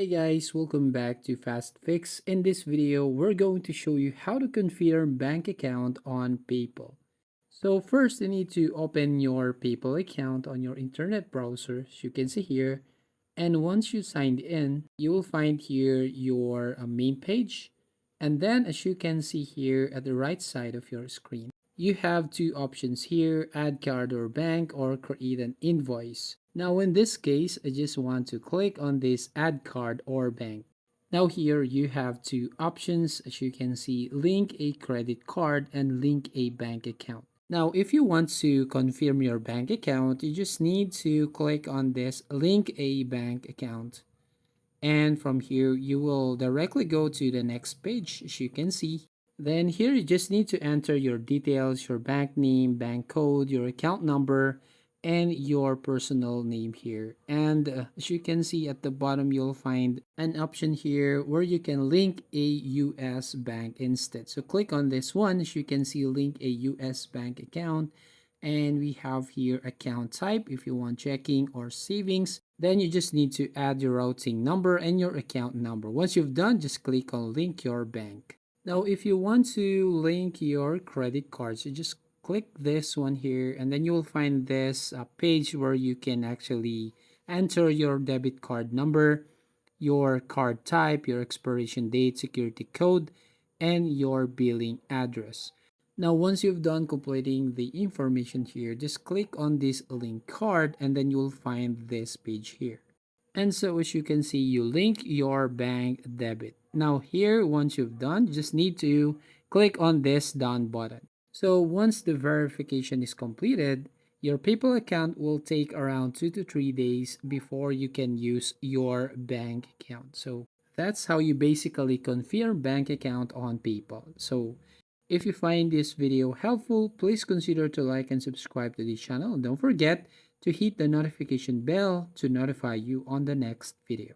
Hey guys, welcome back to Fast Fix. In this video, we're going to show you how to confirm bank account on PayPal. So first, you need to open your PayPal account on your internet browser, as you can see here. And once you signed in, you will find here your main page. And then as you can see here at the right side of your screen, you have two options here, add card or bank or create an invoice. Now in this case, I just want to click on this add card or bank. Now here you have two options, as you can see, link a credit card and link a bank account. Now, if you want to confirm your bank account, you just need to click on this link a bank account. And from here, you will directly go to the next page, as you can see. Then here, you just need to enter your details, your bank name, bank code, your account number, and your personal name here. And as you can see at the bottom, you'll find an option here where you can link a US bank instead. So click on this one. As you can see, link a US bank account. And we have here account type if you want checking or savings. Then you just need to add your routing number and your account number. Once you've done, just click on link your bank. Now, if you want to link your credit cards, you just click this one here, and then you will find this page where you can actually enter your debit card number, your card type, your expiration date, security code, and your billing address. Now, once you've done completing the information here, just click on this link card and then you'll find this page here. And so as you can see, you link your bank debit. Now here, once you've done, you just need to click on this done button. So once the verification is completed, your PayPal account will take around 2 to 3 days before you can use your bank account. So that's how you basically confirm bank account on PayPal. So if you find this video helpful, please consider to like and subscribe to this channel. And don't forget to hit the notification bell to notify you on the next video.